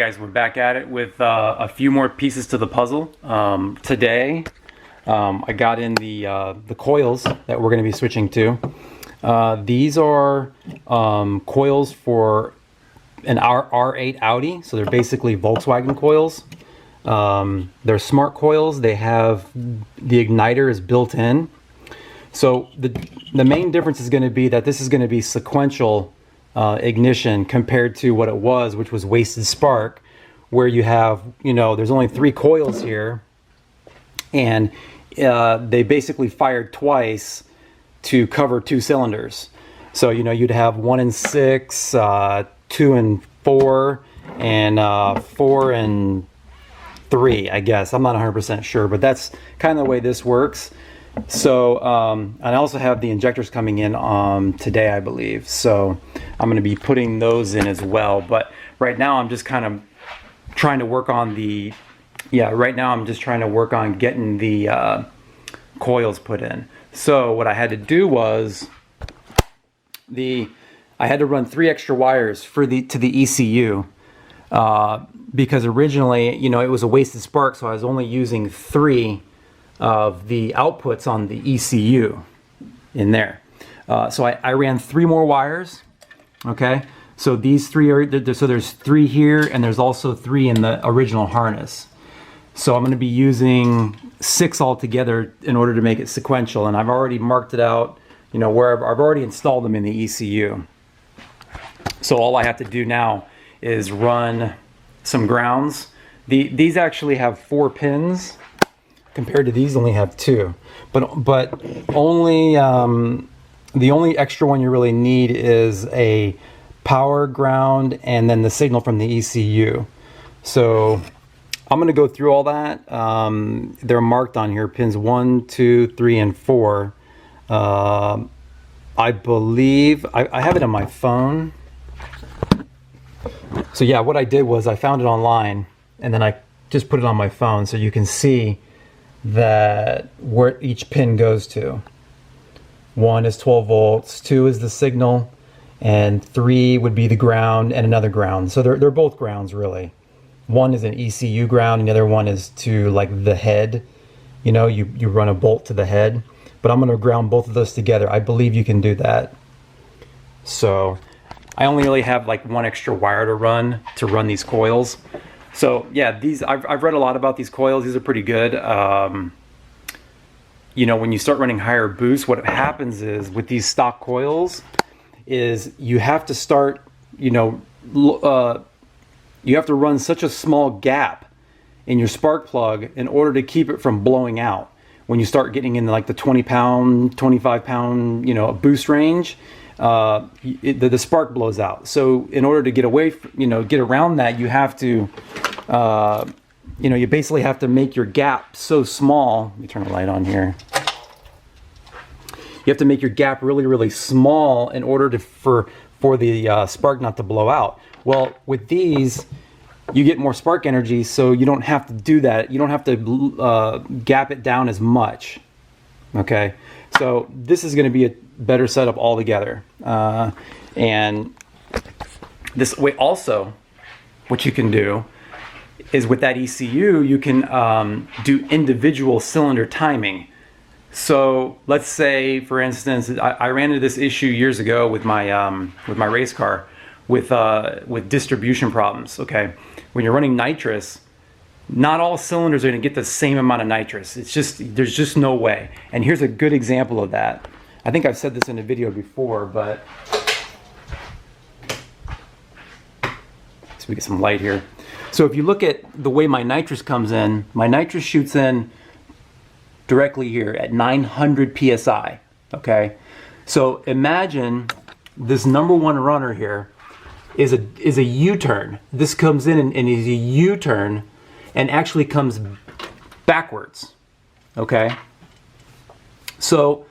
guys, we're back at it with a few more pieces to the puzzle. Today, I got in the coils that we're going to be switching to. These are coils for an R8 Audi, so they're basically Volkswagen coils. They're smart coils. They have the igniter is built in. So the main difference is going to be that this is going to be sequential ignition compared to what it was, which was wasted spark, where you have, there's only 3 coils here, and they basically fired twice to cover 2 cylinders. So you'd have 1 and 6, 2 and 4, and 4 and 3, I guess. I'm not 100% sure, but that's kind of the way this works. So and I also have the injectors coming in today, I believe, so I'm going to be putting those in as well. But right now I'm just kind of trying to work on getting the coils put in. So what I had to do was I had to run 3 extra wires to the ECU because originally it was a wasted spark, so I was only using 3 of the outputs on the ECU in there. So I ran 3 more wires. Okay, so these 3 are, so there's 3 here, and there's also 3 in the original harness. So I'm going to be using 6 altogether in order to make it sequential, and I've already marked it out, where I've already installed them in the ECU. So all I have to do now is run some grounds. These actually have 4 pins, compared to these only have 2, but only the only extra one you really need is a power ground and then the signal from the ECU. So I'm going to go through all that. They're marked on here, pins 1, 2, 3, and 4. I believe I have it on my phone. So yeah, what I did was I found it online and then I just put it on my phone so you can see that where each pin goes to. 1 is 12 volts, 2 is the signal, and 3 would be the ground and another ground. So they're both grounds really. 1 is an ECU ground and the other one is to like the head. You run a bolt to the head. But I'm going to ground both of those together. I believe you can do that. So I only really have like 1 extra wire to run these coils. So yeah, I've read a lot about these coils. These are pretty good. When you start running higher boosts, what happens is with these stock coils is you have to start, you have to run such a small gap in your spark plug in order to keep it from blowing out. When you start getting in like the 20 pound, 25 pound, boost range, the spark blows out. So in order to get away, get around that, you have to, you basically have to make your gap so small. Let me turn the light on here. You have to make your gap really, really small in order for the spark not to blow out. Well, with these, you get more spark energy, so you don't have to do that. You don't have to gap it down as much. Okay, so this is going to be a better setup altogether. And this way also, what you can do is with that ECU, you can do individual cylinder timing. So let's say, for instance, I ran into this issue years ago with my race car with distribution problems. Okay, when you're running nitrous, not all cylinders are going to get the same amount of nitrous. There's just no way. And here's a good example of that. I think I've said this in a video before, but so we get some light here. So if you look at the way my nitrous comes in, my nitrous shoots in directly here at 900 psi. Okay, so imagine this number 1 runner here is a U-turn. This comes in and is a U-turn and actually comes backwards. Okay, so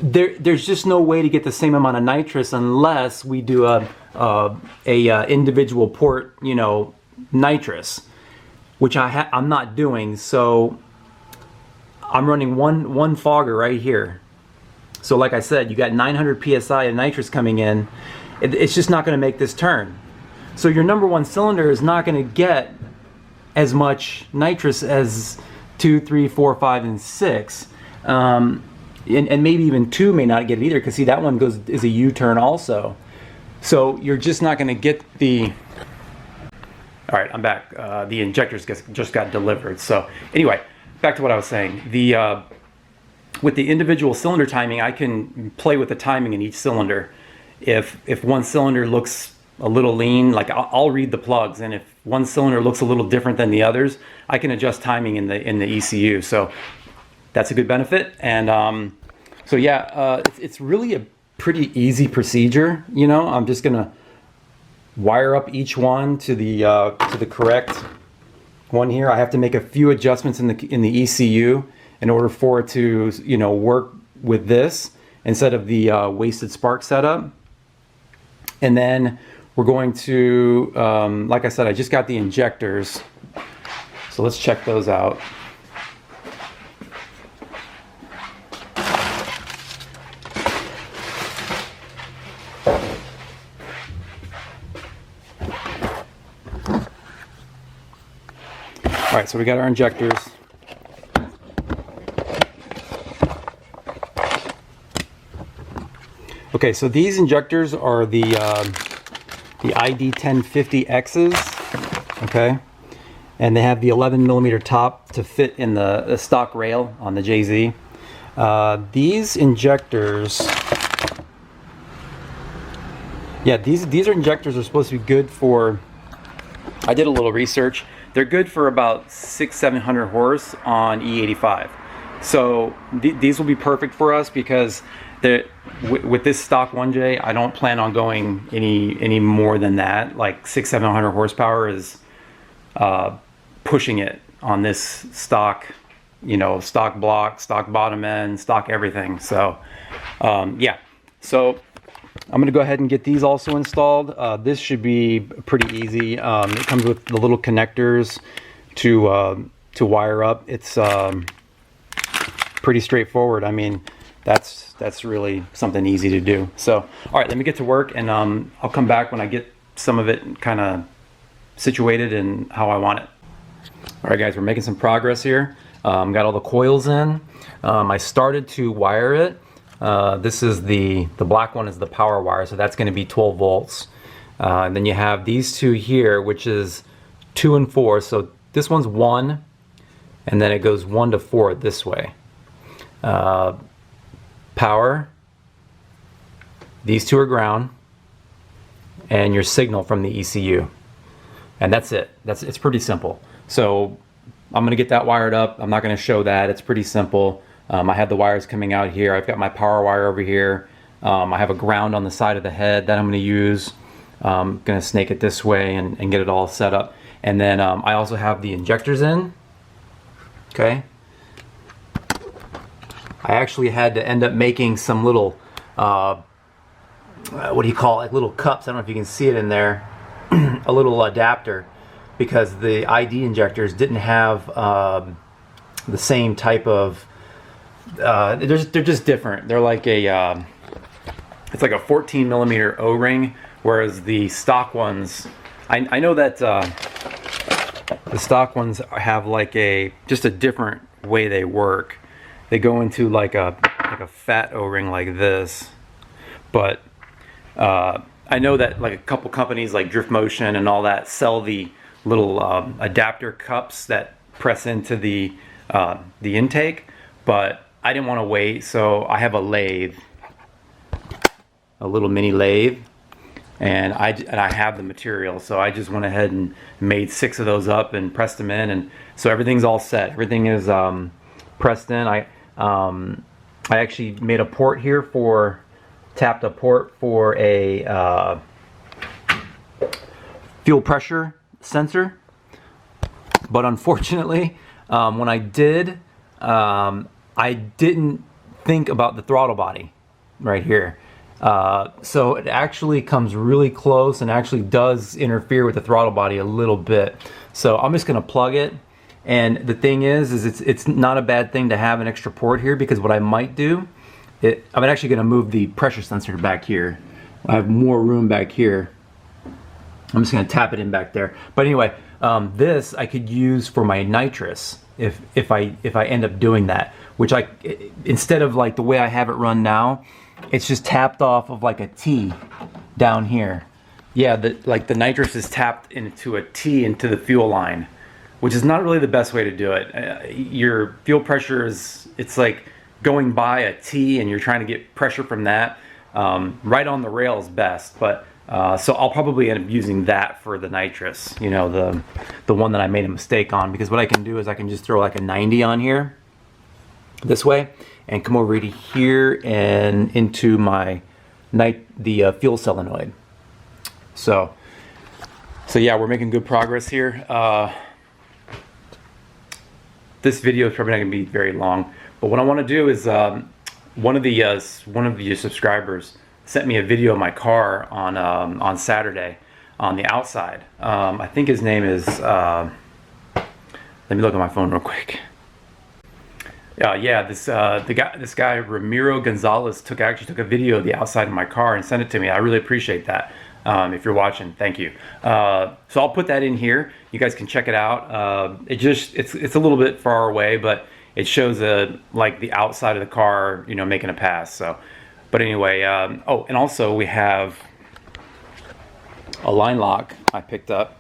there's just no way to get the same amount of nitrous unless we do a individual port, nitrous, which I'm not doing. So I'm running one fogger right here. So like I said, you got 900 psi of nitrous coming in. It's just not going to make this turn. So your number one cylinder is not going to get as much nitrous as 2, 3, 4, 5, and 6. And maybe even 2 may not get it either, because see, that one is a U-turn also. So you're just not going to get the... All right, I'm back. The injectors just got delivered. So anyway, back to what I was saying. With the individual cylinder timing, I can play with the timing in each cylinder. If one cylinder looks a little lean, like I'll read the plugs, and if one cylinder looks a little different than the others, I can adjust timing in the ECU. So that's a good benefit. And so yeah, it's really a pretty easy procedure. You know, I'm just gonna wire up each one to the correct one here. I have to make a few adjustments in the ECU in order for it to, you know, work with this instead of the wasted spark setup. And then we're going to, like I said, I just got the injectors, so let's check those out. All right, so we got our injectors. Okay, so these injectors are the ID1050Xs, okay? And they have the 11mm top to fit in the stock rail on the JZ. These injectors, yeah, these injectors are supposed to be good for, I did a little research, they're good for about 600-700 horse on E85. So these will be perfect for us because with this stock 1J, I don't plan on going any more than that. Like 600-700 horsepower is pushing it on this stock, you know, stock block, stock bottom end, stock everything. So yeah, so I'm gonna go ahead and get these also installed. This should be pretty easy. It comes with the little connectors to wire up. It's pretty straightforward. I mean, that's really something easy to do. So, all right, let me get to work, and I'll come back when I get some of it kind of situated and how I want it. All right, guys, we're making some progress here. Got all the coils in. I started to wire it. This is the black one is the power wire, so that's going to be 12 volts. And then you have these two here, which is 2 and 4. So this one's 1, and then it goes 1 to 4 this way. Power, these two are ground, and your signal from the ECU, and that's it. It's pretty simple. So I'm gonna get that wired up. I'm not gonna show that. It's pretty simple. I have the wires coming out here. I've got my power wire over here. I have a ground on the side of the head that I'm gonna use. I'm gonna snake it this way and get it all set up. And then I also have the injectors in. Okay. I actually had to end up making some little, what do you call it, like little cups. I don't know if you can see it in there, a little adapter, because the ID injectors didn't have the same type of, they're just different. They're like a, it's like a 14mm O-ring, whereas the stock ones, I know that the stock ones have like just a different way they work. They go into like a fat O-ring like this, but I know that like a couple companies like Drift Motion and all that sell the little adapter cups that press into the intake, but I didn't want to wait, so I have a lathe, a little mini lathe, and I have the material, so I just went ahead and made 6 of those up and pressed them in, and so everything's all set. Everything is pressed in. I actually made a port here tapped a port for a fuel pressure sensor, but unfortunately when I did, I didn't think about the throttle body right here. So it actually comes really close and actually does interfere with the throttle body a little bit. So I'm just gonna plug it. And the thing is it's not a bad thing to have an extra port here, because what I might do, I'm actually going to move the pressure sensor back here. I have more room back here. I'm just gonna tap it in back there. But anyway, this I could use for my nitrous if I end up doing that. Which instead of like the way I have it run now, it's just tapped off of like a T down here. Yeah, the nitrous is tapped into a T into the fuel line, which is not really the best way to do it. Your fuel pressure it's like going by a T and you're trying to get pressure from that. Right on the rail is best, but so I'll probably end up using that for the nitrous, you know, the one that I made a mistake on, because what I can do is I can just throw like a 90 on here this way and come over to here and into my the fuel solenoid. So yeah, we're making good progress here. This video is probably not going to be very long, but what I want to do is one of your subscribers sent me a video of my car on Saturday on the outside. I think his name is let me look at my phone real quick. Yeah, this guy Ramiro Gonzalez actually took a video of the outside of my car and sent it to me. I really appreciate that. If you're watching, thank you. So I'll put that in here. You guys can check it out. It's a little bit far away, but it shows like the outside of the car, you know, making a pass. So, but anyway, oh, and also we have a line lock I picked up.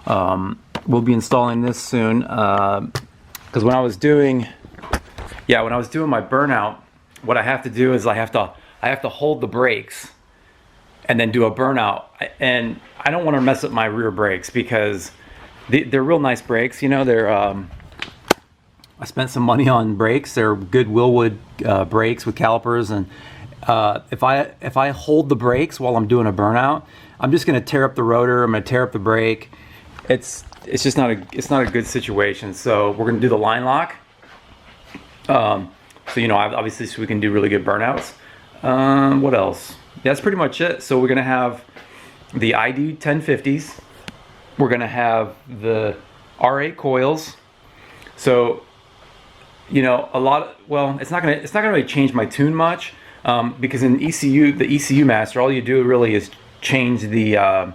We'll be installing this soon because when I was doing my burnout, what I have to do is I have to hold the brakes and then do a burnout, and I don't want to mess up my rear brakes because they're real nice brakes. You know, they're I spent some money on brakes. They're good Willwood brakes with calipers, and if I hold the brakes while I'm doing a burnout, I'm just going to tear up the rotor. I'm going to tear up the brake. It's just not a good situation. So we're going to do the line lock. So you know, obviously, so we can do really good burnouts. What else? Yeah, that's pretty much it. So we're gonna have the ID1050s. We're gonna have the R8 coils. So, you know, it's not gonna really change my tune much because in ECU, the ECU master, all you do really is change the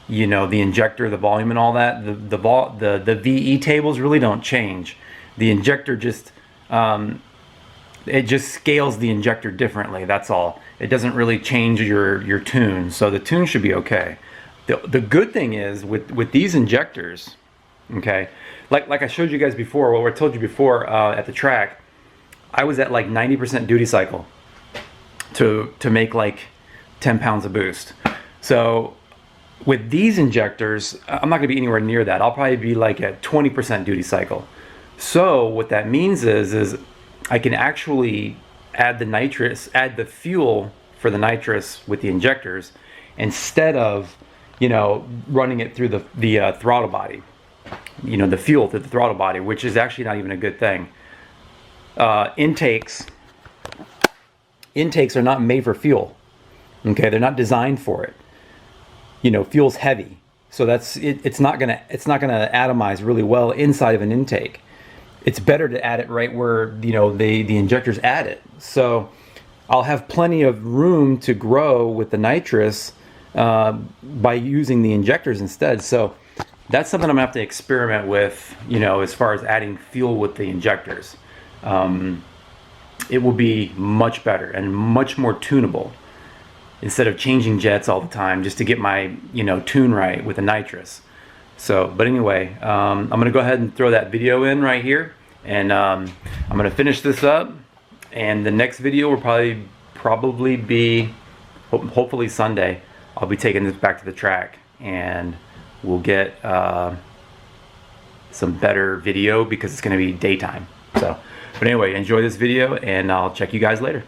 you know, the injector, the volume, and all that. The VE tables really don't change. The injector just it just scales the injector differently. That's all. It doesn't really change your tune, so the tune should be okay. The good thing is with these injectors, okay, like I showed you guys before, or I told you before at the track, I was at like 90% duty cycle to make like 10 pounds of boost. So with these injectors, I'm not going to be anywhere near that. I'll probably be like at 20% duty cycle. So what that means is I can actually add the fuel for the nitrous with the injectors instead of, you know, running it through the throttle body, you know, the fuel through the throttle body, which is actually not even a good thing. Intakes are not made for fuel. Okay, they're not designed for it. You know, fuel's heavy, so it's not gonna atomize really well inside of an intake. It's better to add it right where, you know, the injectors add it. So I'll have plenty of room to grow with the nitrous by using the injectors instead. So that's something I'm gonna have to experiment with, you know, as far as adding fuel with the injectors. It will be much better and much more tunable instead of changing jets all the time just to get my, you know, tune right with the nitrous. So, but anyway, I'm gonna go ahead and throw that video in right here, and I'm gonna finish this up, and the next video will probably be hopefully Sunday. I'll be taking this back to the track, and we'll get some better video because it's gonna be daytime. So, but anyway, enjoy this video, and I'll check you guys later.